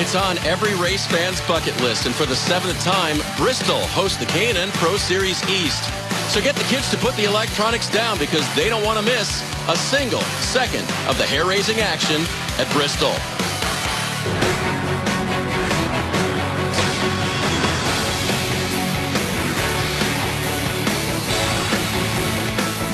It's on every race fan's bucket list, and for the 7th time, Bristol hosts the K&N Pro Series East. So get the kids to put the electronics down because they don't want to miss a single second of the hair-raising action at Bristol.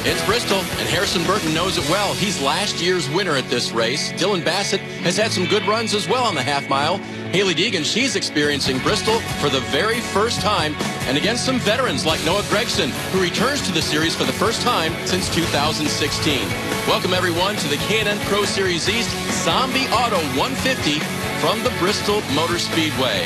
It's Bristol, and Harrison Burton knows it well. He's last year's winner at this race. Dylan Bassett has had some good runs as well on the half mile. Haley Deegan, she's experiencing Bristol for the very first time, and against some veterans like Noah Gregson, who returns to the series for the first time since 2016. Welcome, everyone, to the K&N Pro Series East Zombie Auto 150 from the Bristol Motor Speedway.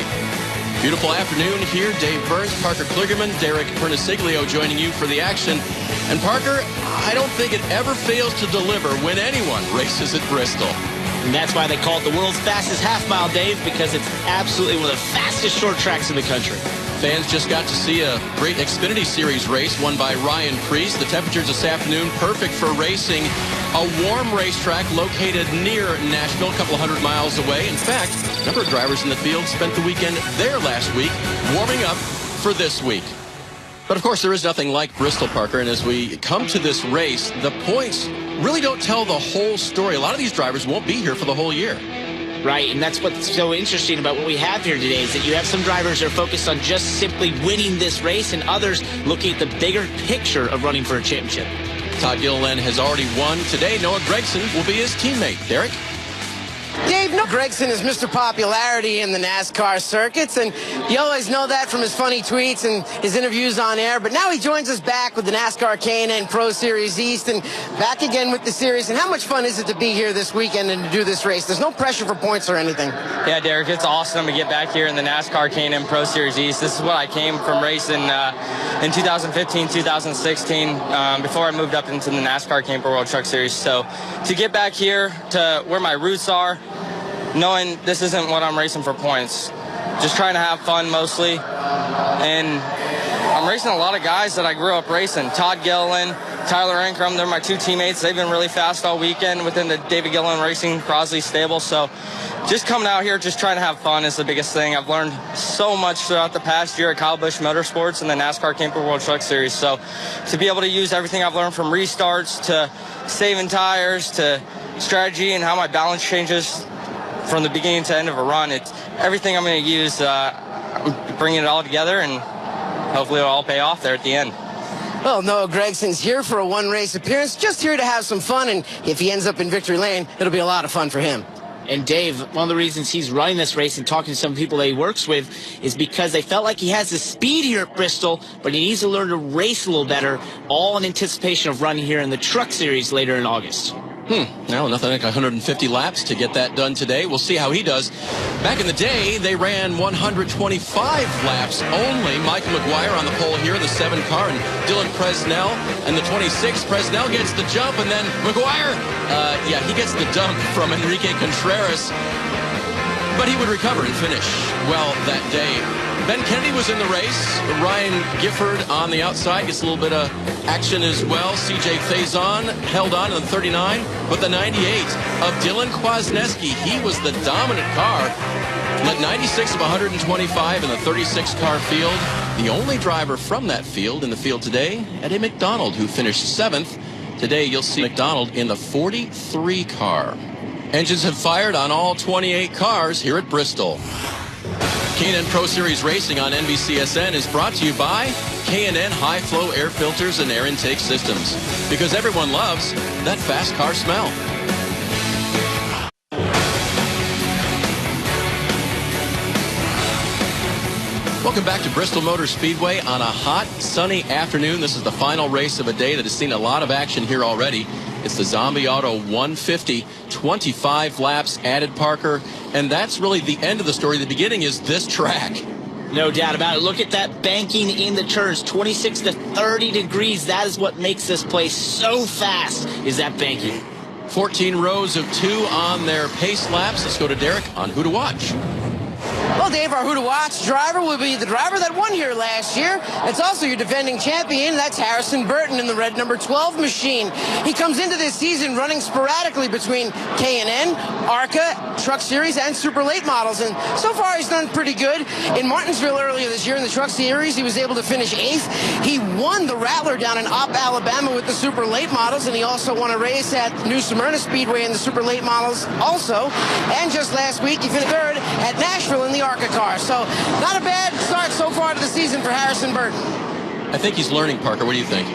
Beautiful afternoon here. Dave Burns, Parker Kligerman, Derek Perniciglio joining you for the action. And Parker, I don't think it ever fails to deliver when anyone races at Bristol. And that's why they call it the world's fastest half mile, Dave, because it's absolutely one of the fastest short tracks in the country. Fans just got to see a great Xfinity Series race won by Ryan Preece. The temperatures this afternoon perfect for racing a warm racetrack located near Nashville, a couple hundred miles away. In fact, a number of drivers in the field spent the weekend there last week warming up for this week. But of course, there is nothing like Bristol, Parker, and as we come to this race, the points really don't tell the whole story. A lot of these drivers won't be here for the whole year. Right, and that's what's so interesting about what we have here today is that you have some drivers that are focused on just simply winning this race and others looking at the bigger picture of running for a championship. Todd Gilliland has already won. Today, Noah Gregson will be his teammate. Derek? Dave, Noah Gregson is Mr. Popularity in the NASCAR circuits, and you always know that from his funny tweets and his interviews on air. But now he joins us back with the NASCAR K&N Pro Series East and back again with the series. And how much fun is it to be here this weekend and to do this race? There's no pressure for points or anything. Yeah, Derek, it's awesome to get back here in the NASCAR K&N Pro Series East. This is what I came from racing in 2015, 2016, before I moved up into the NASCAR Camper World Truck Series. So to get back here to where my roots are, knowing this isn't what I'm racing for points, just trying to have fun mostly. And I'm racing a lot of guys that I grew up racing. Todd Gilliland, Tyler Ankrum, they're my two teammates. They've been really fast all weekend within the David Gilliland Racing Crosley stable. So just coming out here, just trying to have fun is the biggest thing. I've learned so much throughout the past year at Kyle Busch Motorsports and the NASCAR Camper World Truck Series. So to be able to use everything I've learned from restarts to saving tires to strategy and how my balance changes from the beginning to end of a run, it's everything I'm going to use, I'm bringing it all together, and hopefully it'll all pay off there at the end. Well, Noah Gregson's here for a one-race appearance, just here to have some fun, and if he ends up in victory lane, it'll be a lot of fun for him. And Dave, one of the reasons he's running this race and talking to some people that he works with is because they felt like he has the speed here at Bristol, but he needs to learn to race a little better, all in anticipation of running here in the Truck Series later in August. No, nothing like 150 laps to get that done today. We'll see how he does. Back in the day, they ran 125 laps only. Michael McGuire on the pole here in the 7 car, and Dylan Presnell and the 26. Presnell gets the jump, and then McGuire, he gets the dump from Enrique Contreras. But he would recover and finish well that day. Ben Kennedy was in the race. Ryan Gifford on the outside gets a little bit of action as well. CJ Faison held on in the 39, but the 98 of Dylan Kwasniewski, he was the dominant car. Led 96 of 125 in the 36-car field. The only driver from that field in the field today, Eddie McDonald, who finished 7th. Today you'll see McDonald in the 43 car. Engines have fired on all 28 cars here at Bristol. K&N Pro Series Racing on NBCSN is brought to you by K&N High Flow Air Filters and Air Intake Systems, because everyone loves that fast car smell. Welcome back to Bristol Motor Speedway on a hot, sunny afternoon. This is the final race of a day that has seen a lot of action here already. It's the Zombie Auto 150, 25 laps added, Parker, and that's really the end of the story. The beginning is this track. No doubt about it. Look at that banking in the turns, 26 to 30 degrees. That is what makes this place so fast, is that banking. 14 rows of 2 on their pace laps. Let's go to Derek on who to watch. Well, Dave, our Who to Watch driver will be the driver that won here last year. It's also your defending champion. That's Harrison Burton in the red number 12 machine. He comes into this season running sporadically between K&N, ARCA, Truck Series, and Super Late models. And so far, he's done pretty good. In Martinsville earlier this year in the Truck Series, he was able to finish 8th. He won the Rattler down in Opp, Alabama with the Super Late models, and he also won a race at New Smyrna Speedway in the Super Late models also. And just last week, he finished 3rd at Nashville in the ARCA car. So not a bad start so far to the season for Harrison Burton. I think he's learning, Parker. What do you think?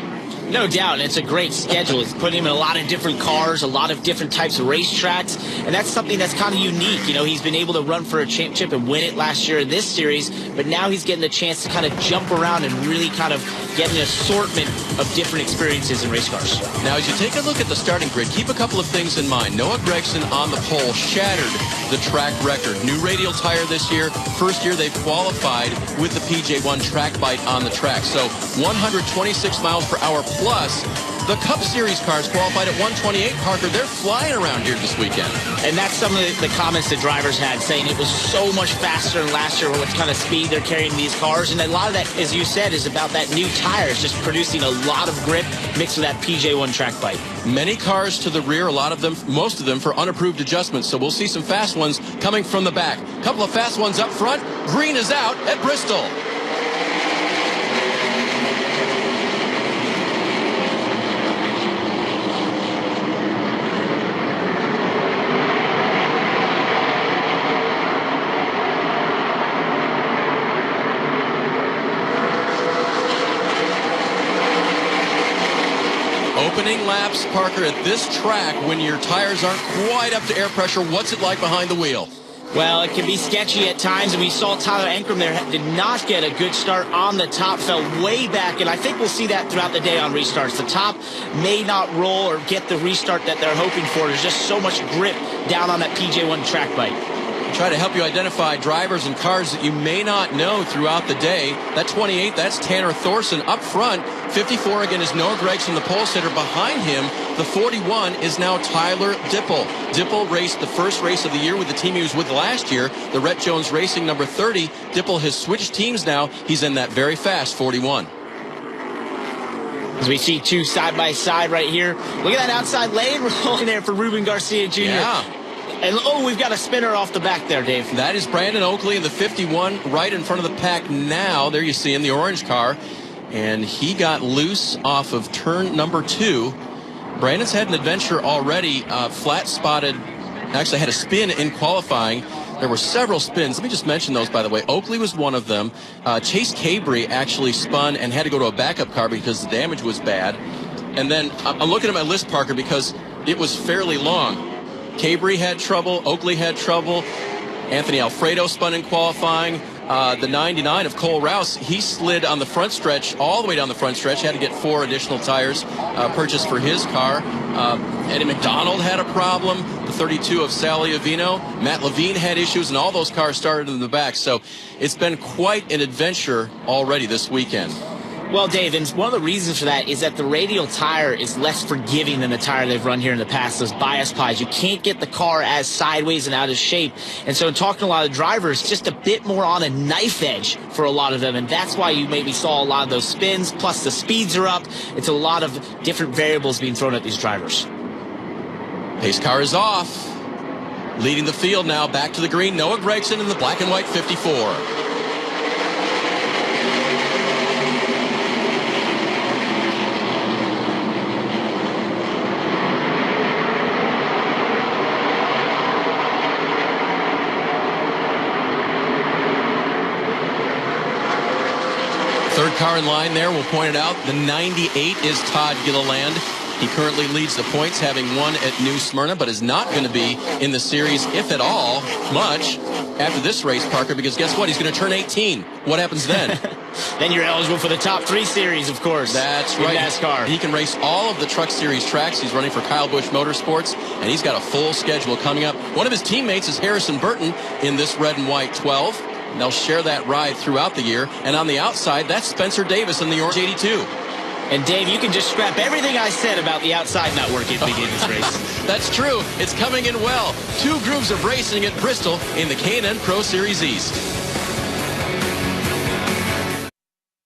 No doubt. It's a great schedule. It's putting him in a lot of different cars, a lot of different types of racetracks, and that's something that's kind of unique. You know, he's been able to run for a championship and win it last year in this series, but now he's getting a chance to kind of jump around and really kind of get an assortment of different experiences in race cars. Now, as you take a look at the starting grid, keep a couple of things in mind. Noah Gragson on the pole shattered the track record. New radial tire this year. First year they've qualified with the PJ1 track bite on the track. So 126 miles per hour plus. The Cup Series cars qualified at 128. Parker, they're flying around here this weekend. And that's some of the comments the drivers had, saying it was so much faster than last year, what kind of speed they're carrying these cars. And a lot of that, as you said, is about that new tires, just producing a lot of grip mixed with that PJ1 track bite. Many cars to the rear, a lot of them, most of them for unapproved adjustments. So we'll see some fast ones coming from the back. A couple of fast ones up front. Green is out at Bristol. Opening laps, Parker, at this track, when your tires aren't quite up to air pressure, what's it like behind the wheel? Well, it can be sketchy at times, and we saw Tyler Ankrum there did not get a good start on the top, fell way back, and I think we'll see that throughout the day on restarts. The top may not roll or get the restart that they're hoping for. There's just so much grip down on that PJ1 track bite. Try to help you identify drivers and cars that you may not know throughout the day. That 28, that's Tanner Thorson up front. 54 again is Noah Gragson, the pole sitter. Behind him, the 41 is now Tyler Dipple. Dipple raced the first race of the year with the team he was with last year, the Rhett Jones Racing number 30. Dipple has switched teams now. He's in that very fast 41. As we see two side by side right here. Look at that outside lane rolling there for Ruben Garcia Jr. Yeah. And, oh, we've got a spinner off the back there, Dave. That is Brandon Oakley in the 51 right in front of the pack now. There you see him, the orange car. And he got loose off of turn number 2. Brandon's had an adventure already, flat spotted. Actually had a spin in qualifying. There were several spins. Let me just mention those, by the way. Oakley was one of them. Chase Cabry actually spun and had to go to a backup car because the damage was bad. And then I'm looking at my list, Parker, because it was fairly long. Cabry had trouble. Oakley had trouble. Anthony Alfredo spun in qualifying. The 99 of Cole Rouse, he slid on the front stretch, all the way down the front stretch. Had to get 4 additional tires purchased for his car. Eddie McDonald had a problem. The 32 of Sally Avino. Matt Levine had issues, and all those cars started in the back. So it's been quite an adventure already this weekend. Well, Dave, and one of the reasons for that is that the radial tire is less forgiving than the tire they've run here in the past, those bias pies. You can't get the car as sideways and out of shape. And so in talking to a lot of drivers, just a bit more on a knife edge for a lot of them. And that's why you maybe saw a lot of those spins, plus the speeds are up. It's a lot of different variables being thrown at these drivers. Pace car is off. Leading the field now, back to the green. Noah Gragson in the black and white 54. Third car in line there, we'll point it out. The 98 is Todd Gilliland. He currently leads the points, having won at New Smyrna, but is not going to be in the series, if at all, much after this race, Parker, because guess what? He's going to turn 18. What happens then? Then you're eligible for the top 3 series, of course. That's right. In NASCAR. He can race all of the Truck Series tracks. He's running for Kyle Busch Motorsports, and he's got a full schedule coming up. One of his teammates is Harrison Burton in this red and white 12. And they'll share that ride throughout the year. And on the outside, that's Spencer Davis in the orange 82. And Dave, you can just scrap everything I said about the outside not working at the beginning of this race. That's true. It's coming in well. 2 grooves of racing at Bristol in the K&N Pro Series East.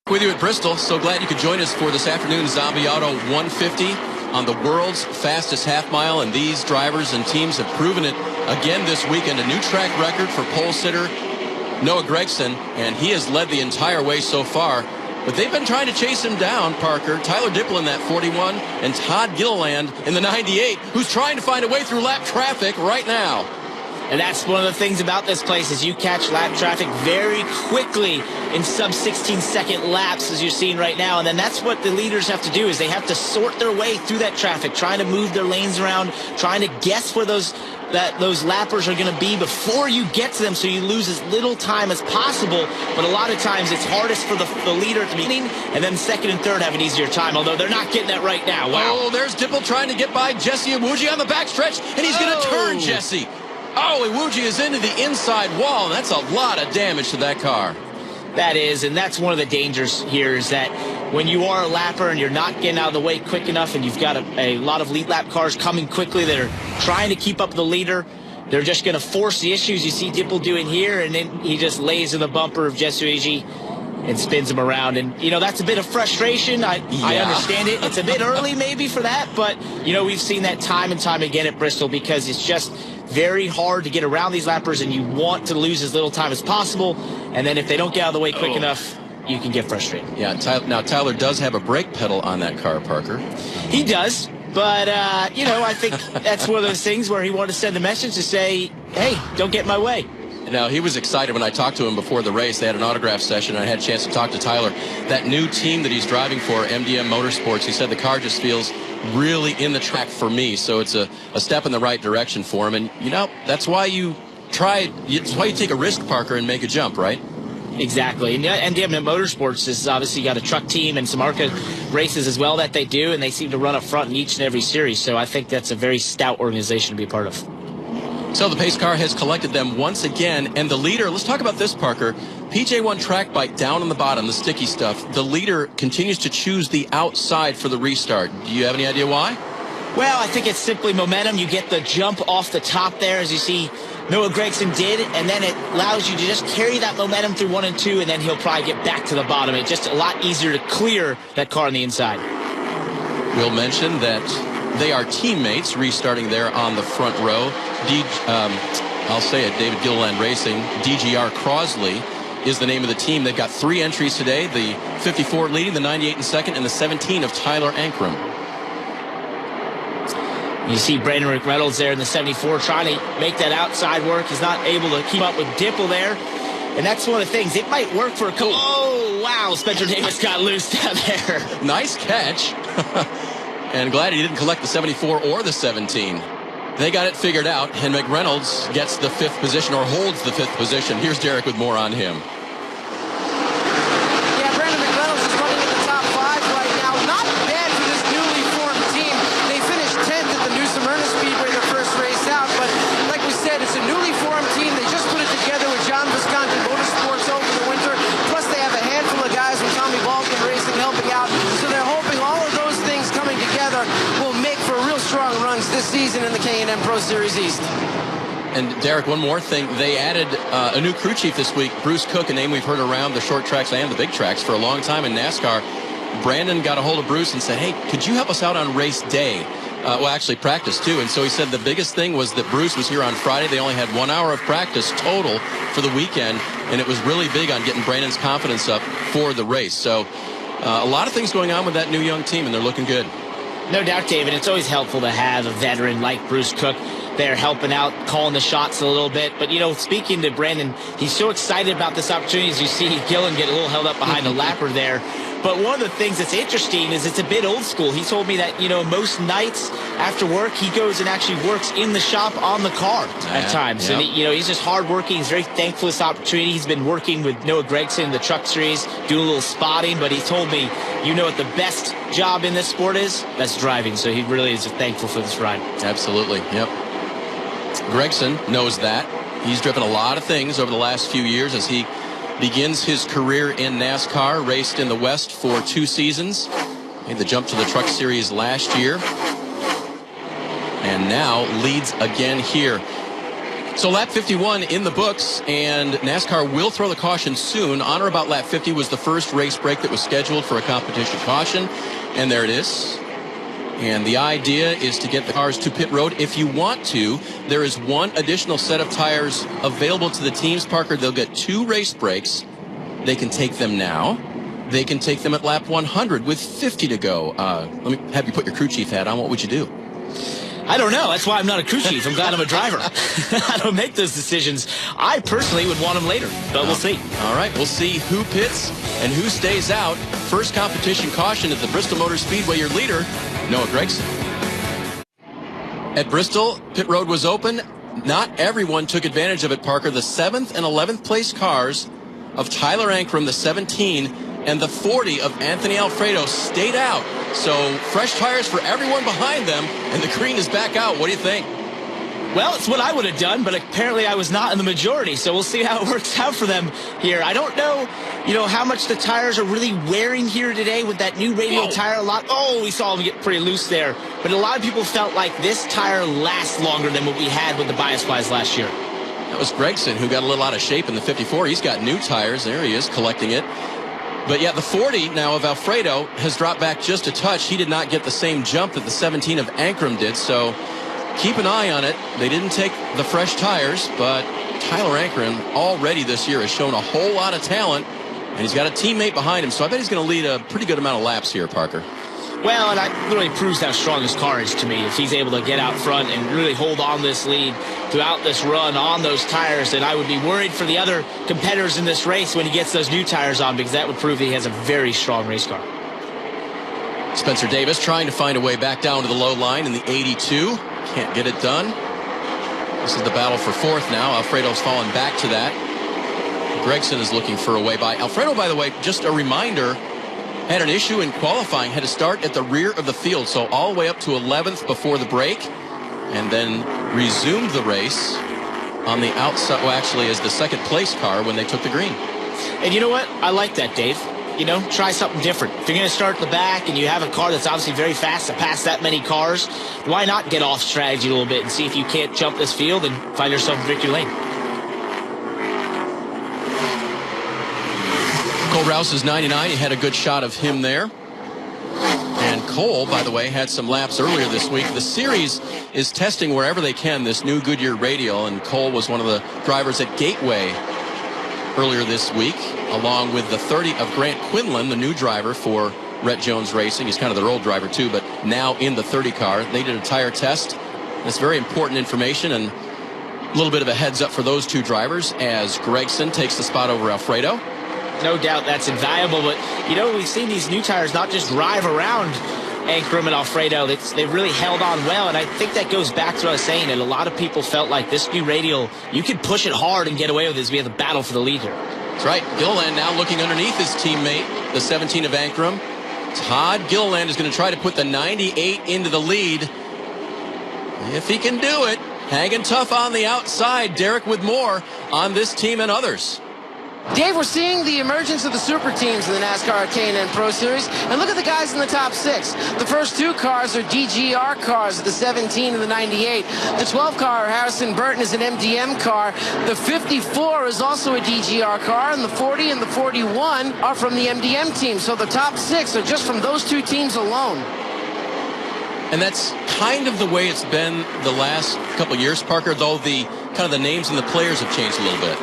With you at Bristol. So glad you could join us for this afternoon's Zombie Auto 150 on the world's fastest half mile. And these drivers and teams have proven it again this weekend. A new track record for pole sitter Noah Gragson, and he has led the entire way so far. But they've been trying to chase him down, Parker. Tyler Dipple in that 41 and Todd Gilliland in the 98, who's trying to find a way through lap traffic right now. And that's one of the things about this place is you catch lap traffic very quickly in sub-16-second laps, as you're seeing right now. And then that's what the leaders have to do, is they have to sort their way through that traffic, trying to move their lanes around, trying to guess where those lappers are going to be before you get to them, so you lose as little time as possible. But a lot of times it's hardest for the leader at the beginning, and then second and third have an easier time, although they're not getting that right now. Wow. Oh, there's Dipple trying to get by Jesse Iwuji on the backstretch, and he's going to turn Jesse. Oh, Iwuji is into the inside wall, and that's a lot of damage to that car. That is, and that's one of the dangers here, is that when you are a lapper and you're not getting out of the way quick enough, and you've got a lot of lead lap cars coming quickly that are trying to keep up the leader, they're just going to force the issues. You see Dipple doing here, and then he just lays in the bumper of Jesse Iwuji and spins him around. And, you know, that's a bit of frustration. I understand it. It's a bit early maybe for that, but, you know, we've seen that time and time again at Bristol, because it's just very hard to get around these lappers, and you want to lose as little time as possible. And then if they don't get out of the way quick enough, you can get frustrated. Yeah, now Tyler does have a brake pedal on that car, Parker. He does, but, you know, I think that's one of those things where he wanted to send a message to say, hey, don't get in my way. Now, he was excited when I talked to him before the race. They had an autograph session, and I had a chance to talk to Tyler. That new team that he's driving for, MDM Motorsports, he said the car just feels really in the track for me, so it's a step in the right direction for him. And, you know, that's why you take a risk, Parker, and make a jump, right? Exactly. And MDM Motorsports has obviously got a truck team and some ARCA races as well that they do, and they seem to run up front in each and every series. So I think that's a very stout organization to be a part of. So the pace car has collected them once again, and the leader, let's talk about this, Parker. PJ1 track bike down on the bottom, the sticky stuff. The leader continues to choose the outside for the restart. Do you have any idea why? Well, I think it's simply momentum. You get the jump off the top there, as you see Noah Gragson did, and then it allows you to just carry that momentum through 1 and 2, and then he'll probably get back to the bottom. It's just a lot easier to clear that car on the inside. We'll mention that they are teammates restarting there on the front row. I'll say it, David Gilliland Racing, DGR Crosley is the name of the team. They've got 3 entries today, the 54 leading, the 98 in second, and the 17 of Tyler Ankrum. You see Brandon McReynolds there in the 74 trying to make that outside work. He's not able to keep up with Dipple there. And that's one of the things. It might work for a couple. Oh, wow. Spencer Davis got loose down there. Nice catch. And glad he didn't collect the 74 or the 17. They got it figured out, and McReynolds gets the 5th position, or holds the 5th position. Here's Derek with more on him. Yeah, Brandon McReynolds is running in the top 5 right now. Not bad for this newly formed team. They finished 10th at the New Smyrna Speedway their first race out, but like we said, it's a newly formed team. They just put it together with John Visconti Motorsports over the winter. Plus, they have a handful of guys from Tommy Baldwin Racing helping out, so they're hoping all of those things coming together will make for real strong runs this season in the K&N Pro Series East. And Derek, one more thing. They added a new crew chief this week, Bruce Cook, a name we've heard around the short tracks and the big tracks for a long time in NASCAR. Brandon got a hold of Bruce and said, hey, could you help us out on race day? Well, actually practice too. And so he said the biggest thing was that Bruce was here on Friday. They only had 1 hour of practice total for the weekend, and it was really big on getting Brandon's confidence up for the race. So a lot of things going on with that new young team, and they're looking good. No doubt, David. It's always helpful to have a veteran like Bruce Cook there helping out, calling the shots a little bit. But, you know, speaking to Brandon, he's so excited about this opportunity. As you see Gillen get a little held up behind the lapper there. But one of the things that's interesting is it's a bit old school. He told me that, you know, most nights after work, he goes and actually works in the shop on the car at times. Yep. And, you know, he's just hardworking. He's very thankful for this opportunity. He's been working with Noah Gragson in the truck series, doing a little spotting. But he told me, you know what the best job in this sport is? That's driving. So he really is thankful for this ride. Absolutely. Yep. Gragson knows that. He's driven a lot of things over the last few years as he begins his career in NASCAR, raced in the West for 2 seasons, Made the jump to the Truck Series last year. And now leads again here. So lap 51 in the books, and NASCAR will throw the caution soon. On or about lap 50 was the first race break that was scheduled for a competition caution. And there it is. And the idea is to get the cars to pit road. If you want to, there is one additional set of tires available to the teams, Parker. They'll get 2 race breaks. They can take them now. They can take them at lap 100 with 50 to go. Let me have you put your crew chief hat on. What would you do? I don't know. That's why I'm not a crew chief. I'm glad I'm a driver. I don't make those decisions. I personally would want them later, but we'll see. All right, we'll see who pits and who stays out. First competition caution at the Bristol Motor Speedway. Your leader, Noah Gregson. At Bristol, pit road was open. Not everyone took advantage of it, Parker. The 7th and 11th place cars of Tyler Ankrum, the 17, and the 40 of Anthony Alfredo stayed out. So fresh tires for everyone behind them, and the green is back out. What do you think? Well, it's what I would have done, but apparently I was not in the majority, so we'll see how it works out for them here. I don't know, how much the tires are really wearing here today with that new radial tire lock. Oh, we saw them get pretty loose there. But a lot of people felt like this tire lasts longer than what we had with the bias plies last year. That was Gregson, who got a little out of shape in the 54. He's got new tires. There he is, collecting it. But yeah, the 40 now of Alfredo has dropped back just a touch. He did not get the same jump that the 17 of Ankrum did, so keep an eye on it. They didn't take the fresh tires, but Tyler Ankrum already this year has shown a whole lot of talent, and he's got a teammate behind him, so I bet he's going to lead a pretty good amount of laps here, Parker. Well, and that really proves how strong his car is to me. If he's able to get out front and really hold on this lead throughout this run on those tires, then I would be worried for the other competitors in this race when he gets those new tires on, because that would prove that he has a very strong race car. Spencer Davis trying to find a way back down to the low line in the 82. Can't get it done. This is the battle for 4th now. Alfredo's fallen back to that. Gregson is looking for a way by. Alfredo, by the way, just a reminder, had an issue in qualifying, had to start at the rear of the field, so all the way up to 11th before the break, and then resumed the race on the outside, well, actually as the 2nd place car when they took the green. And you know what? I like that, Dave. Try something different. If you're going to start at the back and you have a car that's obviously very fast to pass that many cars, why not get off strategy a little bit and see if you can't jump this field and find yourself in victory lane? Cole Rouse is 99. You had a good shot of him there. And Cole, by the way, had some laps earlier this week. The series is testing wherever they can this new Goodyear radial, and Cole was one of the drivers at Gateway earlier this week, along with the 30 of Grant Quinlan, the new driver for Rhett Jones Racing. He's kind of their old driver too, but now in the 30 car. They did a tire test. That's very important information, and a little bit of a heads up for those two drivers as Gregson takes the spot over Alfredo. No doubt that's invaluable, but we've seen these new tires not just drive around Ankrum and Alfredo. They've really held on well, and I think that goes back to what I was saying, and a lot of people felt like this new radial, you could push it hard and get away with this. We have the battle for the lead here. That's right. Gilliland now looking underneath his teammate, the 17 of Ankrum. Todd Gilliland is going to try to put the 98 into the lead. If he can do it, hanging tough on the outside. Derek with more on this team and others. Dave, we're seeing the emergence of the super teams in the NASCAR K&N Pro Series. And look at the guys in the top 6. The first 2 cars are DGR cars, the 17 and the 98. The 12 car, Harrison Burton, is an MDM car. The 54 is also a DGR car, and the 40 and the 41 are from the MDM team. So the top 6 are just from those 2 teams alone. And that's kind of the way it's been the last couple years, Parker, though the kind of the names and the players have changed a little bit.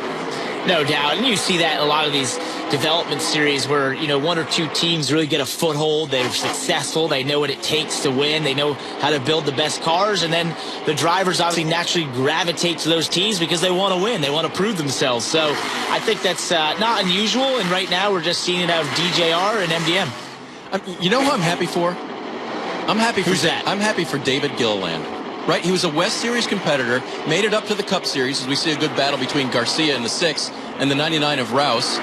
No doubt, and you see that in a lot of these development series where, 1 or 2 teams really get a foothold. They're successful. They know what it takes to win. They know how to build the best cars, and then the drivers obviously naturally gravitate to those teams because they want to win. They want to prove themselves. So I think that's not unusual, and right now we're just seeing it out of DJR and MDM. You know who I'm happy for? I'm happy for Who's that? I'm happy for David Gilliland. Right, he was a West Series competitor, made it up to the Cup Series, as we see a good battle between Garcia in the 6 and the 99 of Rouse.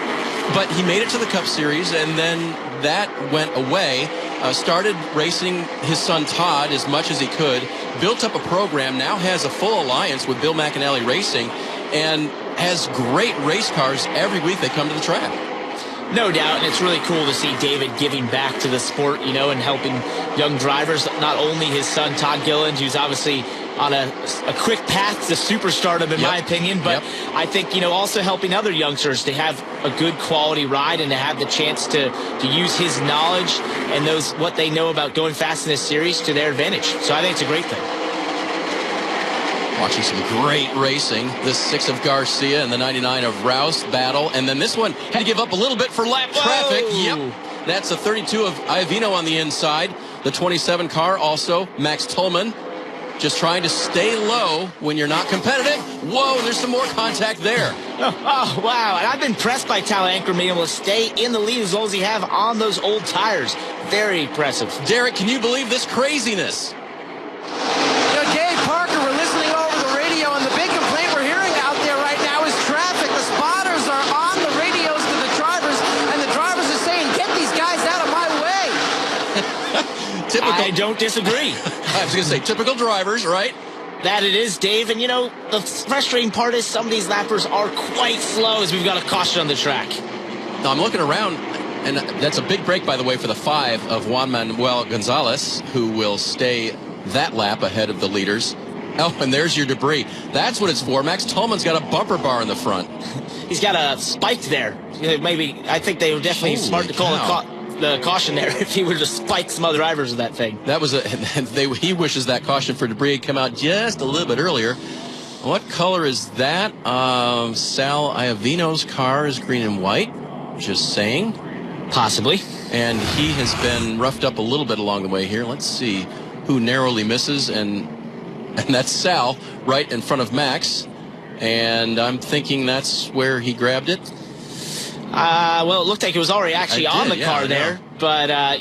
But he made it to the Cup Series, and then that went away. Started racing his son Todd as much as he could, built up a program, now has a full alliance with Bill McAnally Racing, and has great race cars every week they come to the track. No doubt, and it's really cool to see David giving back to the sport, and helping young drivers. Not only his son, Todd Gilliland, who's obviously on a quick path to superstardom, in my opinion, but I think, also helping other youngsters to have a good quality ride and to have the chance to use his knowledge and what they know about going fast in this series to their advantage. So I think it's a great thing. Watching some great racing. This 6 of Garcia and the 99 of Rouse battle. And then this one had to give up a little bit for lap traffic. Yep. That's a 32 of Iovino on the inside. The 27 car also, Max Tullman, just trying to stay low when you're not competitive. Whoa, there's some more contact there. Oh, wow. And I've been impressed by Tyler Ankrum being able to stay in the lead as long as he have on those old tires. Very impressive. Derek, can you believe this craziness? Dave Parker, we're listening over the radio, and the big complaint we're hearing out there right now is traffic. The spotters are on the radios to the drivers, and the drivers are saying, get these guys out of my way. I don't disagree. I was going to say, typical drivers, right? That it is, Dave. And, the frustrating part is some of these lappers are quite slow as we've got a caution on the track. Now, I'm looking around, and that's a big break, by the way, for the 5 of Juan Manuel Gonzalez, who will stay that lap ahead of the leaders. Oh, and there's your debris. That's what it's for. Max Tullman's got a bumper bar in the front. He's got a spike there. Maybe, I think they were definitely smart to call the caution there if he would have spiked some other drivers with that thing. That was he wishes that caution for debris had come out just a little bit earlier. What color is that? Sal Iovino's car is green and white. Just saying. Possibly. And he has been roughed up a little bit along the way here. Let's see who narrowly misses, and that's Sal right in front of Max. And I'm thinking that's where he grabbed it. Well, it looked like it was already actually on the car there. But, I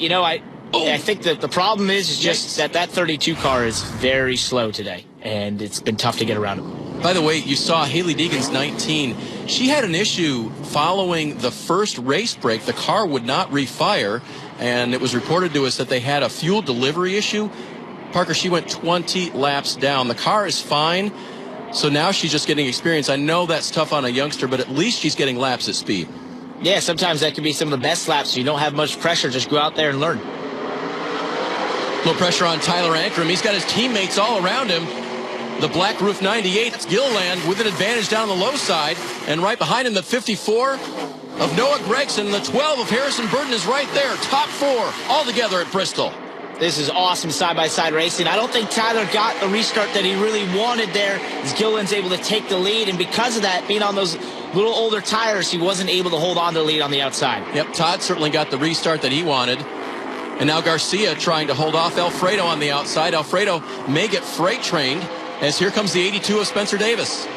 think that the problem is just that 32 car is very slow today, and it's been tough to get around it. By the way, you saw Haley Deegan's 19. She had an issue following the first race break. The car would not refire, and it was reported to us that they had a fuel delivery issue. Parker, she went 20 laps down. The car is fine, so now she's just getting experience. I know that's tough on a youngster, but at least she's getting laps at speed. Yeah, sometimes that can be some of the best laps. So you don't have much pressure. Just go out there and learn. Little pressure on Tyler Ankrum. He's got his teammates all around him. The Black Roof 98, that's Gilliland with an advantage down the low side. And right behind him, the 54 of Noah Gragson. The 12 of Harrison Burton is right there. Top 4 all together at Bristol. This is awesome side-by-side racing. I don't think Tyler got the restart that he really wanted there, as Gilliland's able to take the lead. And because of that, being on those little older tires, he wasn't able to hold on to the lead on the outside. Yep, Todd certainly got the restart that he wanted. And now Garcia trying to hold off Alfredo on the outside. Alfredo may get freight trained, as here comes the 82 of Spencer Davis.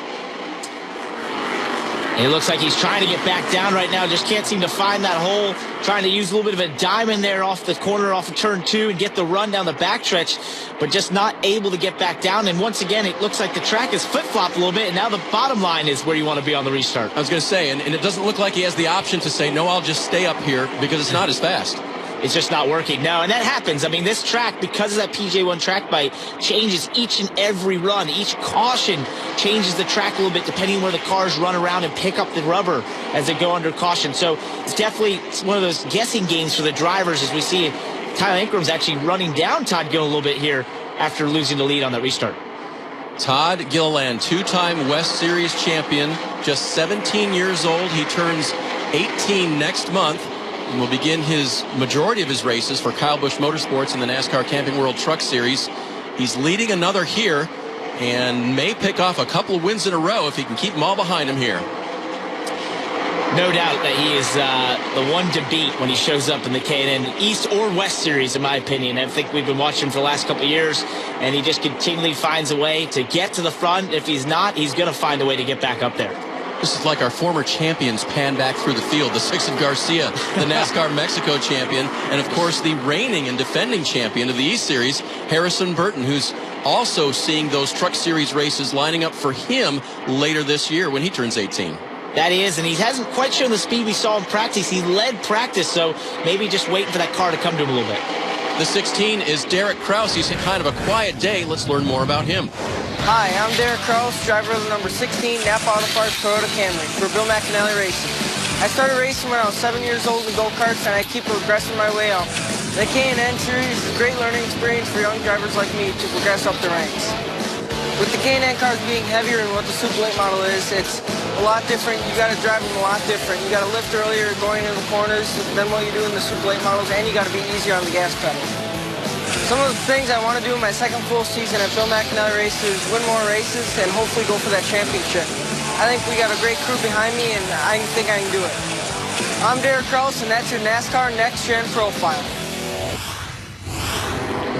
It looks like he's trying to get back down right now. Just can't seem to find that hole. Trying to use a little bit of a diamond there off the corner, off of turn 2, and get the run down the backstretch, but just not able to get back down. And once again, it looks like the track is flip-flopped a little bit, and now the bottom line is where you want to be on the restart. I was going to say, and it doesn't look like he has the option to say, no, I'll just stay up here, because it's not as fast. It's just not working. No, and that happens. I mean, this track, because of that PJ1 track bite, changes each and every run. Each caution changes the track a little bit depending on where the cars run around and pick up the rubber as they go under caution. So it's definitely one of those guessing games for the drivers, as we see Tyler Ankrum's actually running down Todd Gilliland a little bit here after losing the lead on that restart. Todd Gilliland, 2-time West Series champion, just 17 years old. He turns 18 next month. And will begin his majority of his races for Kyle Busch Motorsports in the NASCAR Camping World Truck Series. He's leading another here and may pick off a couple of wins in a row if he can keep them all behind him here. No doubt that he is the one to beat when he shows up in the K&N East or West Series, in my opinion. I think we've been watching him for the last couple of years, and he just continually finds a way to get to the front. If he's not, he's going to find a way to get back up there. This is like our former champions pan back through the field. The 6 of Garcia, the NASCAR Mexico champion, and of course the reigning and defending champion of the East Series, Harrison Burton, who's also seeing those Truck Series races lining up for him later this year when he turns 18. That he is, and he hasn't quite shown the speed we saw in practice. He led practice, so maybe just waiting for that car to come to him a little bit. The 16 is Derek Kraus. He's had kind of a quiet day. Let's learn more about him. Hi, I'm Derek Kraus, driver of the number 16 Napa Auto Parts Toyota Camry for Bill McAnally Racing. I started racing when I was 7 years old in go-karts, and I keep progressing my way up. The K&N series is a great learning experience for young drivers like me to progress up the ranks. With the K&N cars being heavier than what the Super Late model is, it's a lot different. You got to drive them a lot different. You got to lift earlier going into the corners than what you do in the Super Late models, and you got to be easier on the gas pedal. Some of the things I want to do in my second full season at Bill McAnally Racers is win more races and hopefully go for that championship. I think we got a great crew behind me, and I think I can do it. I'm Derek Kraus, and that's your NASCAR Next Gen Profile.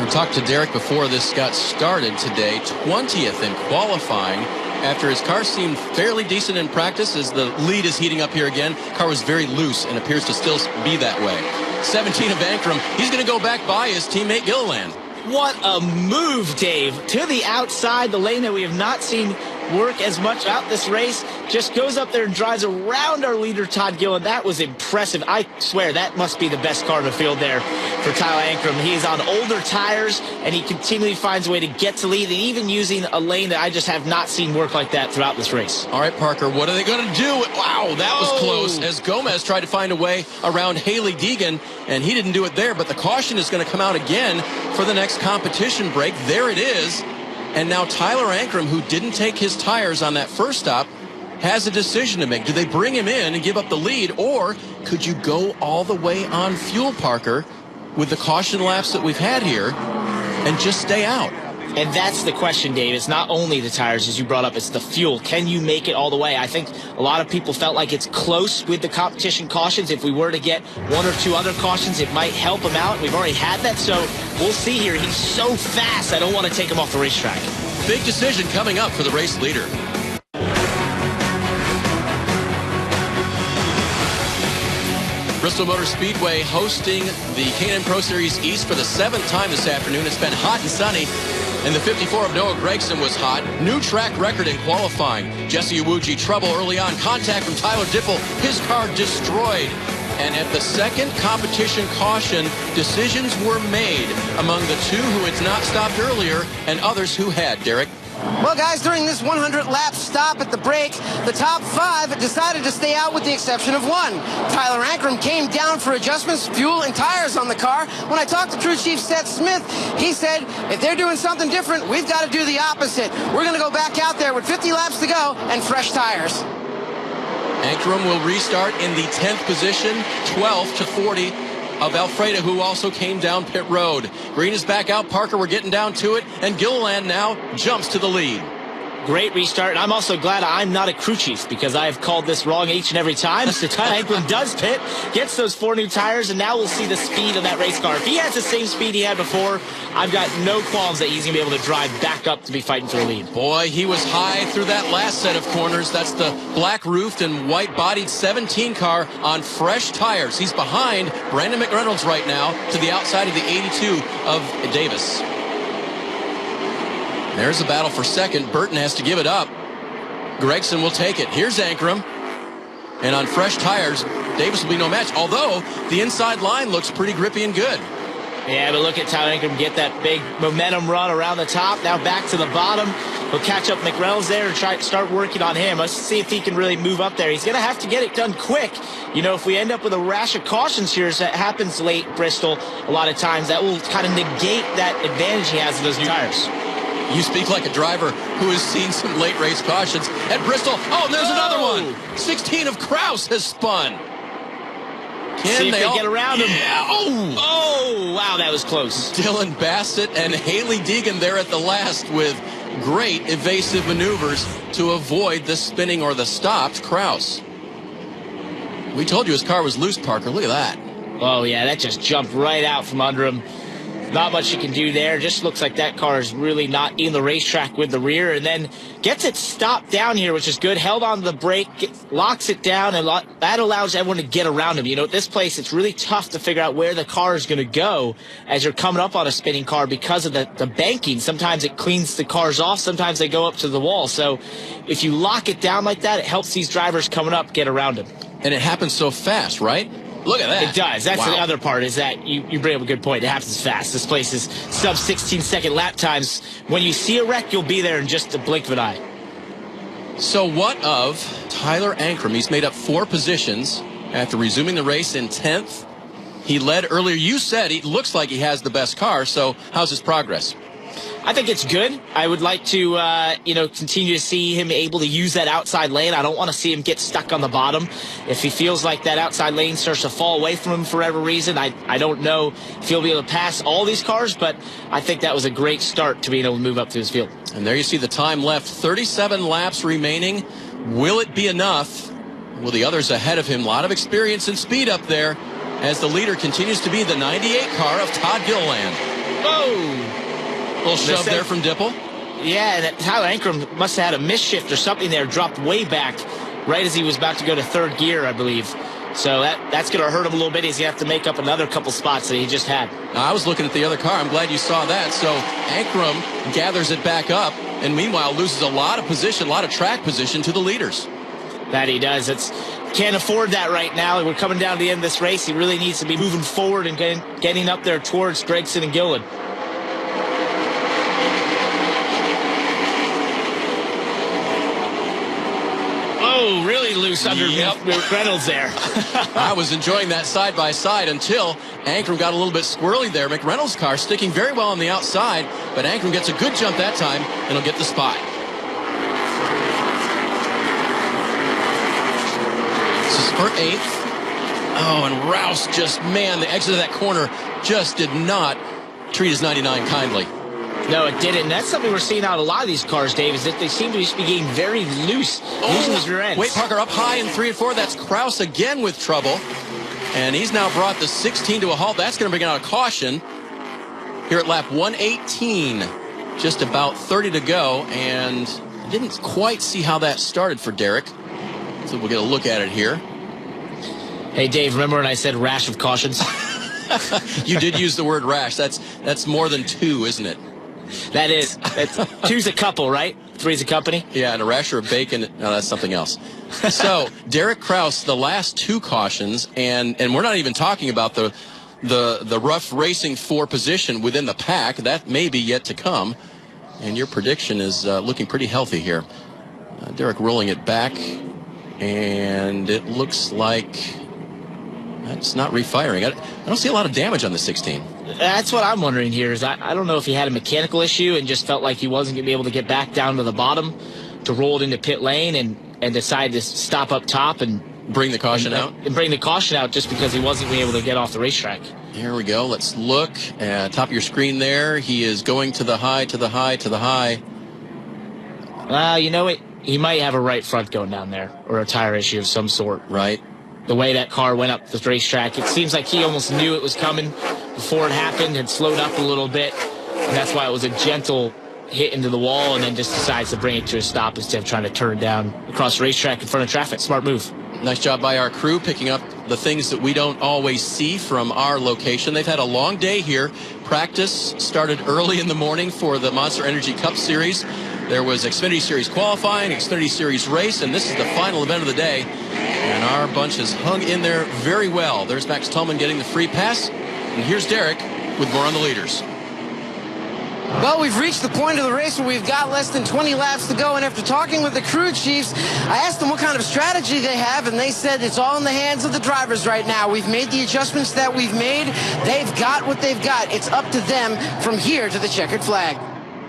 We talked to Derek before this got started today, 20th in qualifying after his car seemed fairly decent in practice as the lead is heating up here again. Car was very loose and appears to still be that way. 17 of Ankrum. He's going to go back by his teammate Gilliland. What a move, Dave. To the outside, the lane that we have not seen work as much out this race, just goes up there and drives around our leader, Todd Gilliland. That was impressive. I swear that must be the best car in the field there for Tyler Ankrum. He's on older tires, and he continually finds a way to get to lead, and even using a lane that I just have not seen work like that throughout this race. All right, Parker, what are they going to do? Wow, that was close as Gomez tried to find a way around Haley Deegan, and he didn't do it there, but the caution is going to come out again for the next competition break. There it is. And now Tyler Ankrum, who didn't take his tires on that first stop, has a decision to make. Do they bring him in and give up the lead, or could you go all the way on fuel, Parker, with the caution laps that we've had here and just stay out? And that's the question, Dave. It's not only the tires, as you brought up, it's the fuel. Can you make it all the way? I think a lot of people felt like it's close with the competition cautions. If we were to get one or two other cautions, it might help him out. We've already had that, so we'll see here. He's so fast, I don't want to take him off the racetrack. Big decision coming up for the race leader. Bristol Motor Speedway hosting the K&N Pro Series East for the 7th time this afternoon. It's been hot and sunny, and the 54 of Noah Gragson was hot. New track record in qualifying. Jesse Iwuji trouble early on. Contact from Tyler Dippel. His car destroyed. And at the second competition caution, decisions were made among the two who had not stopped earlier and others who had. Derek? Well, guys, during this 100-lap stop at the break, the top 5 decided to stay out with the exception of one. Tyler Ankrum came down for adjustments, fuel, and tires on the car. When I talked to crew chief Seth Smith, he said, if they're doing something different, we've got to do the opposite. We're going to go back out there with 50 laps to go and fresh tires. Ankrum will restart in the 10th position, 12 to 40 of Alfreda, who also came down pit road. Green is back out. Parker, we're getting down to it, and Gilliland now jumps to the lead. Great restart, and I'm also glad I'm not a crew chief because I have called this wrong each and every time. So Tyler Ankrum does pit, gets those 4 new tires, and now we'll see the speed of that race car. If he has the same speed he had before, I've got no qualms that he's going to be able to drive back up to be fighting for the lead. Boy, he was high through that last set of corners. That's the black-roofed and white-bodied 17 car on fresh tires. He's behind Brandon McReynolds right now to the outside of the 82 of Davis. There's a battle for second. Burton has to give it up. Gragson will take it. Here's Ankrum. And on fresh tires, Davis will be no match, although the inside line looks pretty grippy and good. Yeah, but look at Tyler Ankrum get that big momentum run around the top. Now back to the bottom. He'll catch up McReynolds there and try to start working on him. Let's see if he can really move up there. He's going to have to get it done quick. You know, if we end up with a rash of cautions here, as that happens late Bristol a lot of times, that will kind of negate that advantage he has with those new tires. You speak like a driver who has seen some late race cautions at Bristol. Oh, there's another one. 16 of Kraus has spun. See if they get around him. Yeah. Oh, wow, that was close. Dylan Bassett and Haley Deegan there at the last with great evasive maneuvers to avoid the spinning or the stopped Kraus. We told you his car was loose, Parker. Look at that. Oh, yeah, that just jumped right out from under him. Not much you can do there. Just looks like that car is really not in the racetrack with the rear, and then gets it stopped down here, which is good. Held on to the brake, locks it down, and that allows everyone to get around him. You know, at this place, it's really tough to figure out where the car is going to go as you're coming up on a spinning car because of the banking. Sometimes it cleans the cars off. Sometimes they go up to the wall. So if you lock it down like that, it helps these drivers coming up get around him. And it happens so fast, right? Look at that. It does. That's the other part, is that you bring up a good point. It happens fast. This place is sub 16-second lap times. When you see a wreck, you'll be there in just a blink of an eye. So what of Tyler Ankrum? He's made up 4 positions. after resuming the race in 10th. He led earlier. You said it looks like he has the best car, so how's his progress? I think it's good. I would like to, continue to see him able to use that outside lane. I don't want to see him get stuck on the bottom. If he feels like that outside lane starts to fall away from him for whatever reason, I don't know if he'll be able to pass all these cars, but I think that was a great start to being able to move up through his field. And there you see the time left, 37 laps remaining. Will it be enough? Will the others ahead of him? A lot of experience and speed up there as the leader continues to be the 98 car of Todd Gilliland. Whoa! Little shove there from Dipple. Yeah, and Tyler Ankrum must have had a misshift or something there, dropped way back right as he was about to go to third gear, I believe. So that's going to hurt him a little bit. He's going to have to make up another couple spots that he just had. I was looking at the other car. I'm glad you saw that. So Ankrum gathers it back up and meanwhile loses a lot of position, a lot of track position to the leaders. That he does. Can't afford that right now. We're coming down to the end of this race. He really needs to be moving forward and getting up there towards Gregson and Gillen. Oh, really loose under Reynolds there. I was enjoying that side by side until Ankrum got a little bit squirrely there. McReynolds' car sticking very well on the outside, but Ankrum gets a good jump that time and he'll get the spot. This is for 8th. Oh, and Rouse just, man, the exit of that corner just did not treat his 99 kindly. No, it didn't. And that's something we're seeing out of a lot of these cars, Dave, is that they seem to be getting very loose, losing his rear ends. Wait, Parker up high in 3 and 4. That's Kraus again with trouble. And he's now brought the 16 to a halt. That's going to bring out a caution here at lap 118. Just about 30 to go. And I didn't quite see how that started for Derek. So we'll get a look at it here. Hey, Dave, remember when I said rash of cautions? You did use the word rash. That's more than 2, isn't it? That is. That's 2's a couple, right? 3's a company? Yeah, and a rasher of bacon. No, that's something else. So, Derek Kraus, the last 2 cautions, and we're not even talking about the rough racing for position within the pack. That may be yet to come. And your prediction is looking pretty healthy here. Derek rolling it back, and it looks like that's not refiring. I don't see a lot of damage on the 16. That's what I'm wondering here. Is I don't know if he had a mechanical issue and just felt like he wasn't going to be able to get back down to the bottom to roll it into pit lane and decide to stop up top and bring the caution out. And bring the caution out just because he wasn't able to get off the racetrack. Here we go. Let's look at top of your screen there. He is going to the high, to the high, to the high. You know what? He might have a right front going down there or a tire issue of some sort. Right. The way that car went up the racetrack, it seems like he almost knew it was coming before it happened, had slowed up a little bit, and that's why it was a gentle hit into the wall and then just decides to bring it to a stop instead of trying to turn down across the racetrack in front of traffic. Smart move. Nice job by our crew picking up the things that we don't always see from our location. They've had a long day here. Practice started early in the morning for the Monster Energy Cup Series. There was Xfinity Series qualifying, Xfinity Series race, and this is the final event of the day. And our bunch has hung in there very well. There's Max Tolman getting the free pass. And here's Derek with more on the leaders. Well, we've reached the point of the race where we've got less than 20 laps to go, and after talking with the crew chiefs, I asked them what kind of strategy they have, and they said it's all in the hands of the drivers right now. We've made the adjustments that we've made. They've got what they've got. It's up to them from here to the checkered flag.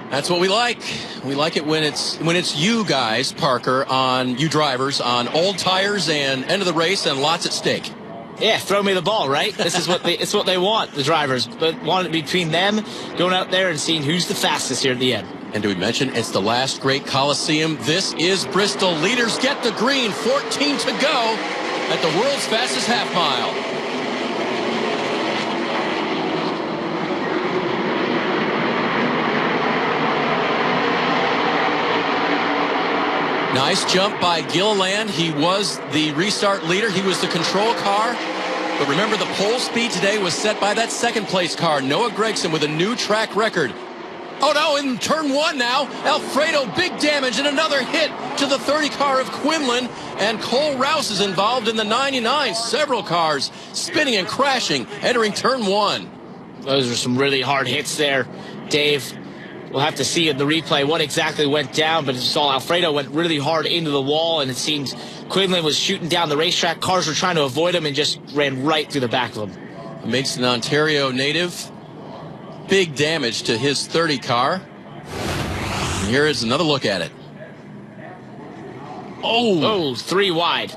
That's what we like. We like it when it's you guys, Parker, on you drivers, on old tires and end of the race and lots at stake. Yeah, throw me the ball, right? This is it's what they want, the drivers. But want it between them going out there and seeing who's the fastest here at the end. And do we mention it's the last great Coliseum? This is Bristol. Leaders get the green. 14 to go at the world's fastest half mile. Nice jump by Gilliland. He was the restart leader. He was the control car. But remember, the pole speed today was set by that second place car, Noah Gragson, with a new track record. Oh, no, in turn 1 now, Alfredo, big damage and another hit to the 30 car of Quinlan. And Cole Rouse is involved in the 99. Several cars spinning and crashing, entering turn 1. Those are some really hard hits there, Dave. We'll have to see in the replay what exactly went down, but as you saw, Alfredo went really hard into the wall, and it seemed Quinlan was shooting down the racetrack. Cars were trying to avoid him and just ran right through the back of him. Makes an Ontario native. Big damage to his 30 car. And here is another look at it. Oh, 3 wide.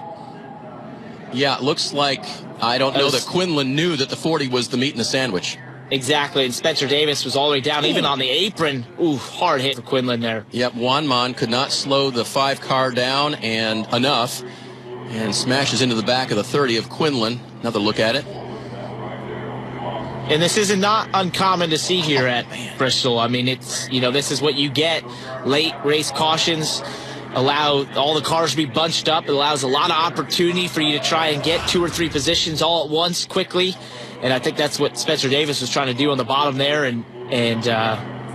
Yeah, it looks like, I don't know that Quinlan knew that the 40 was the meat in the sandwich. Exactly, and Spencer Davis was all the way down, even on the apron. Ooh, hard hit for Quinlan there. Yep, Juanman could not slow the 5 car down and enough, and smashes into the back of the 30 of Quinlan. Another look at it. And this is not uncommon to see here at Bristol. I mean, it's, you know, this is what you get. Late race cautions allow all the cars to be bunched up. It allows a lot of opportunity for you to try and get 2 or 3 positions all at once quickly. And I think that's what Spencer Davis was trying to do on the bottom there. And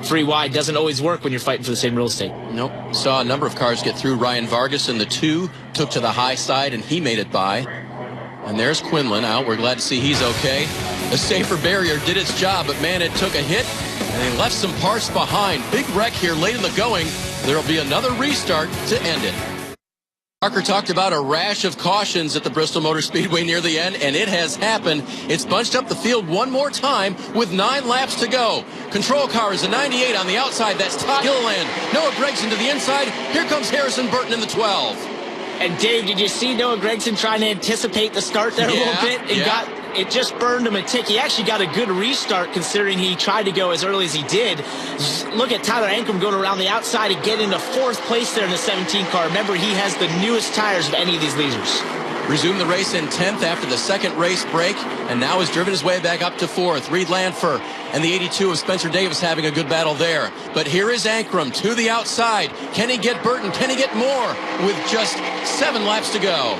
3 wide doesn't always work when you're fighting for the same real estate. Nope. Saw a number of cars get through. Ryan Vargas in the 2 took to the high side, and he made it by. And there's Quinlan out. We're glad to see he's okay. The safer barrier did its job, but man, it took a hit, and they left some parts behind. Big wreck here late in the going. There will be another restart to end it. Parker talked about a rash of cautions at the Bristol Motor Speedway near the end, and it has happened. It's bunched up the field one more time with 9 laps to go. Control car is a 98 on the outside. That's Todd Gilliland. Noah Gregson to the inside. Here comes Harrison Burton in the 12. And Dave, did you see Noah Gregson trying to anticipate the start there a little bit? It just burned him a tick. He actually got a good restart considering he tried to go as early as he did. Just look at Tyler Ankrum going around the outside and get into 4th place there in the 17 car. Remember, he has the newest tires of any of these leaders. Resumed the race in 10th after the second race break, and now has driven his way back up to 4th. Reed Lanfer and the 82 of Spencer Davis having a good battle there. But here is Ankrum to the outside. Can he get Burton? Can he get more with just 7 laps to go?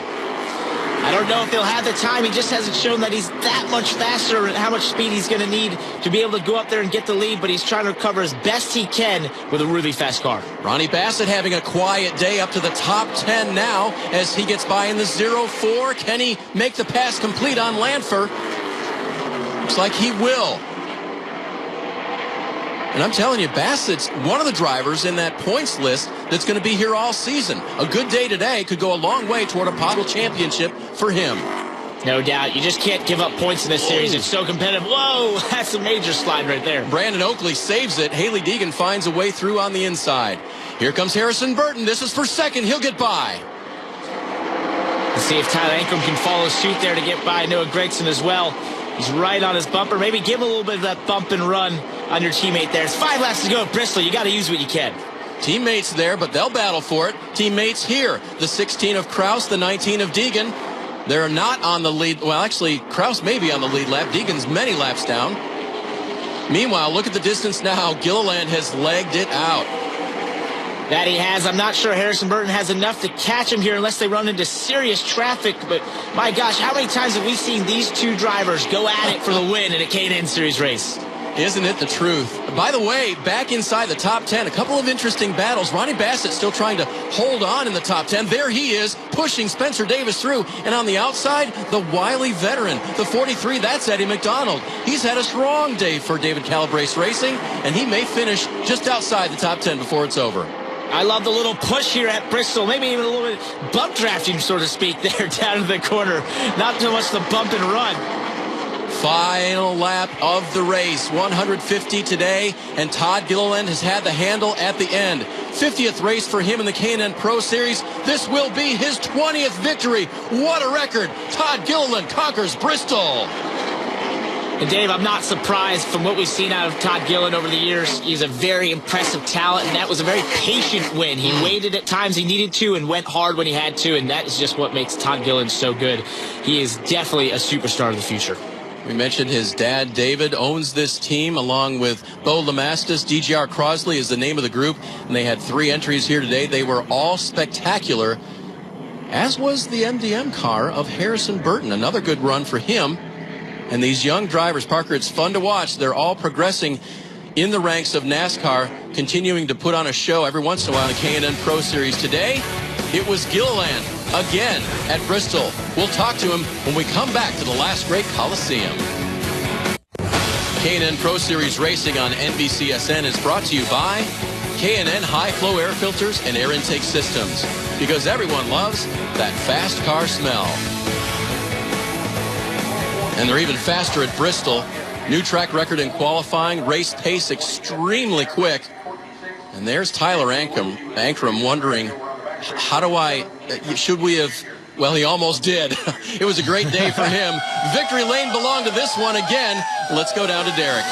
I don't know if he'll have the time. He just hasn't shown that he's that much faster and how much speed he's going to need to be able to go up there and get the lead, but he's trying to recover as best he can with a really fast car. Ronnie Bassett having a quiet day up to the top 10 now as he gets by in the 0-4. Can he make the pass complete on Lanfer? Looks like he will. And I'm telling you, Bassett's one of the drivers in that points list that's going to be here all season. A good day today could go a long way toward a possible championship for him. No doubt. You just can't give up points in this series. It's so competitive. Whoa, that's a major slide right there. Brandon Oakley saves it. Haley Deegan finds a way through on the inside. Here comes Harrison Burton. This is for second. He'll get by. Let's see if Tyler Ankrum can follow suit there to get by Noah Gregson as well. He's right on his bumper. Maybe give him a little bit of that bump and run on your teammate there. It's 5 laps to go at Bristol. You got to use what you can. Teammates there, but they'll battle for it. Teammates here. The 16 of Kraus, the 19 of Deegan. They're not on the lead. Well, actually, Kraus may be on the lead lap. Deegan's many laps down. Meanwhile, look at the distance now. Gilliland has legged it out. That he has. I'm not sure Harrison Burton has enough to catch him here unless they run into serious traffic. But, my gosh, how many times have we seen these two drivers go at it for the win in a K&N Series race? Isn't it the truth? By the way, back inside the top 10, a couple of interesting battles. Ronnie Bassett still trying to hold on in the top 10. There he is, pushing Spencer Davis through. And on the outside, the wily veteran, the 43, that's Eddie McDonald. He's had a strong day for David Calabrese Racing, and he may finish just outside the top 10 before it's over. I love the little push here at Bristol, maybe even a little bit bump drafting, so to speak, there down in the corner. Not too much the bump and run. Final lap of the race, 150 today, and Todd Gilliland has had the handle at the end. 50th race for him in the K&N Pro Series. This will be his 20th victory. What a record. Todd Gilliland conquers Bristol. And Dave, I'm not surprised from what we've seen out of Todd Gilliland over the years. He's a very impressive talent, and that was a very patient win. He waited at times he needed to and went hard when he had to, and that is just what makes Todd Gilliland so good. He is definitely a superstar of the future. We mentioned his dad, David, owns this team along with Bo Lamastus. DGR Crosley is the name of the group, and they had 3 entries here today. They were all spectacular, as was the MDM car of Harrison Burton. Another good run for him. And these young drivers, Parker, it's fun to watch. They're all progressing in the ranks of NASCAR, continuing to put on a show every once in a while in the K&N Pro Series. Today, it was Gilliland again at Bristol. We'll talk to him when we come back to the last great Coliseum. K&N Pro Series Racing on NBCSN is brought to you by K&N High Flow Air Filters and Air Intake Systems, because everyone loves that fast car smell. And they're even faster at Bristol. New track record in qualifying, race pace extremely quick. And there's Tyler Ankrum wondering, should we have, well, he almost did. It was a great day for him. Victory lane belonged to this one again. Let's go down to Derek.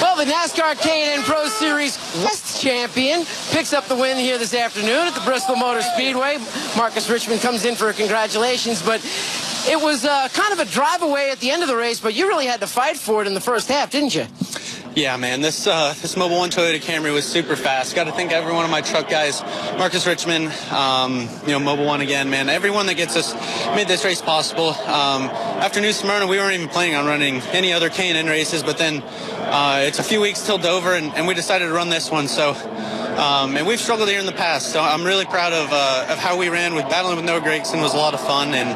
Well, the NASCAR K&N Pro Series West champion picks up the win here this afternoon at the Bristol Motor Speedway. Marcus Richmond comes in for congratulations, but it was kind of a drive away at the end of the race, but you really had to fight for it in the first half, didn't you? Yeah, man, this Mobil 1 Toyota Camry was super fast. Got to thank every one of my truck guys, Marcus Richmond, Mobil 1 again, man. Everyone that gets us made this race possible. After New Smyrna, we weren't even planning on running any other K&N races, but then it's a few weeks till Dover, and we decided to run this one. So, and we've struggled here in the past, so I'm really proud of how we ran. With battling with Noah Gragson was a lot of fun, and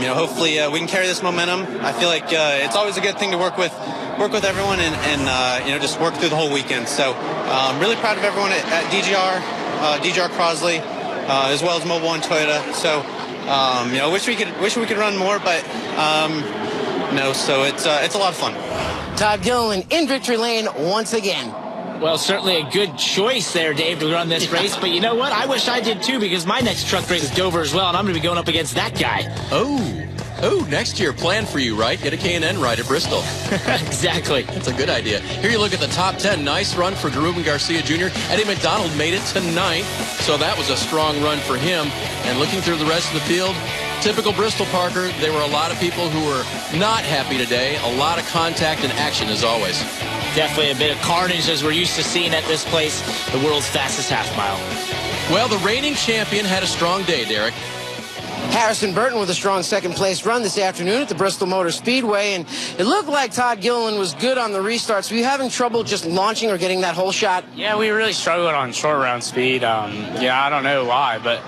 hopefully we can carry this momentum. I feel like it's always a good thing to work with everyone and just work through the whole weekend. So I'm really proud of everyone at DGR Crosley, as well as Mobil 1 Toyota. So wish we could run more, but no. So it's a lot of fun. Todd Gilliland in victory lane once again. Well, certainly a good choice there, Dave, to run this race. But you know what? I wish I did too, because my next truck race is Dover as well, and I'm going to be going up against that guy. Oh, next year, plan for you, right? Get a K&N ride at Bristol. Exactly. That's a good idea. Here you look at the top 10. Nice run for Ruben Garcia Jr. Eddie McDonald made it to 9th, so that was a strong run for him. And looking through the rest of the field, typical Bristol, Parker, there were a lot of people who were not happy today. A lot of contact and action, as always. Definitely a bit of carnage, as we're used to seeing at this place, the world's fastest half mile. Well, the reigning champion had a strong day, Derek. Harrison Burton with a strong second-place run this afternoon at the Bristol Motor Speedway, and it looked like Todd Gilliland was good on the restarts. Were you having trouble just launching or getting that whole shot? Yeah, we really struggled on short round speed. I don't know why, but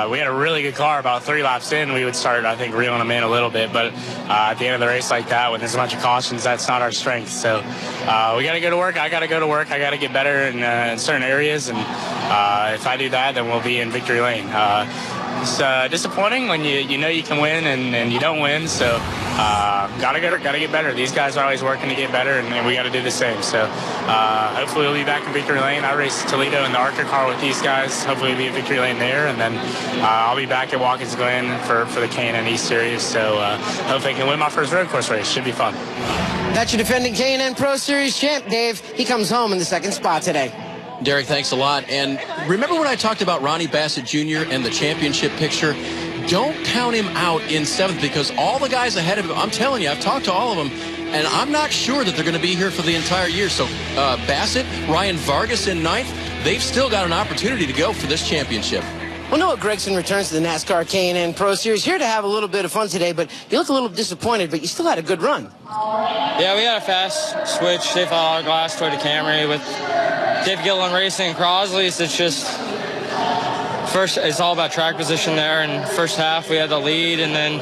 we had a really good car. About 3 laps in, we would start, I think, reeling them in a little bit, but at the end of the race like that, when there's a bunch of cautions, that's not our strength. So we got to go to work. I got to go to work. I got to get better in certain areas, and if I do that, then we'll be in victory lane. It's disappointing when you know you can win and you don't win. So gotta get better. These guys are always working to get better, and we got to do the same. So hopefully we'll be back in victory lane. I raced Toledo in the ARCA car with these guys. Hopefully we'll be in victory lane there, and then I'll be back at Watkins Glen for the K&N East Series. So hopefully I can win my first road course race. Should be fun. That's your defending K&N Pro Series champ, Dave. He comes home in the second spot today. Derek, thanks a lot. And remember when I talked about Ronnie Bassett Jr. and the championship picture? Don't count him out in 7th, because all the guys ahead of him, I'm telling you, I've talked to all of them, and I'm not sure that they're going to be here for the entire year. So Bassett, Ryan Vargas in 9th, they've still got an opportunity to go for this championship. Well, Noah Gragson returns to the NASCAR K&N Pro Series. Here to have a little bit of fun today, but you look a little disappointed, but you still had a good run. Yeah, we had a fast switch. They followed glass Toyota Camry with Dave Gilliland Racing and Crosley's. It's just first, it's all about track position there. And first half, we had the lead, and then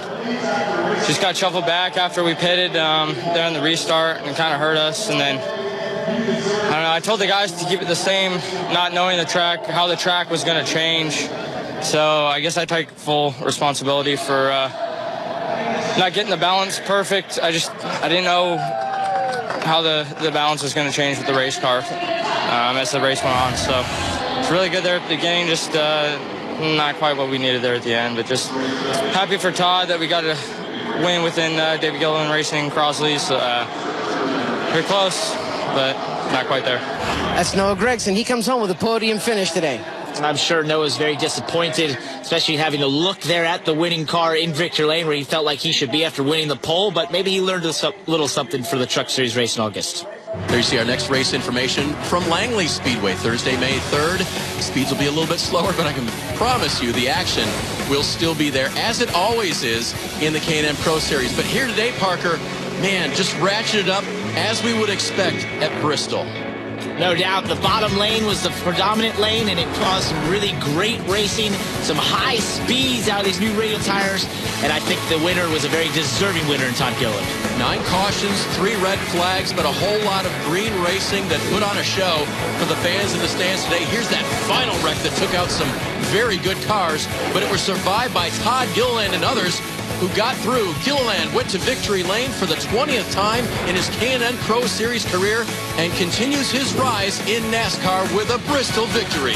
just got shuffled back after we pitted there in the restart, and kind of hurt us. And then I don't know. I told the guys to keep it the same, not knowing the track, how the track was going to change. So I guess I take full responsibility for not getting the balance perfect. I didn't know how the balance was going to change with the race car as the race went on. So it's really good there at the beginning, just not quite what we needed there at the end. But just happy for Todd that we got to win within David Gilliland Racing Crosley's. Pretty close, but not quite there. That's Noah Gragson. He comes home with a podium finish today. I'm sure Noah's very disappointed, especially having to look there at the winning car in victory lane where he felt like he should be after winning the pole, but maybe he learned a little something for the Truck Series race in August. There you see our next race information from Langley Speedway, Thursday, May 3rd. Speeds will be a little bit slower, but I can promise you the action will still be there, as it always is in the K&N Pro Series. But here today, Parker, man, just ratcheted up as we would expect at Bristol. No doubt. The bottom lane was the predominant lane, and it caused some really great racing, some high speeds out of these new radial tires, and I think the winner was a very deserving winner in Todd Gilliland. 9 cautions, 3 red flags, but a whole lot of green racing that put on a show for the fans in the stands today. Here's that final wreck that took out some very good cars, but it was survived by Todd Gilliland and others who got through. Gilliland went to victory lane for the 20th time in his K&N Pro Series career and continues his rise in NASCAR with a Bristol victory.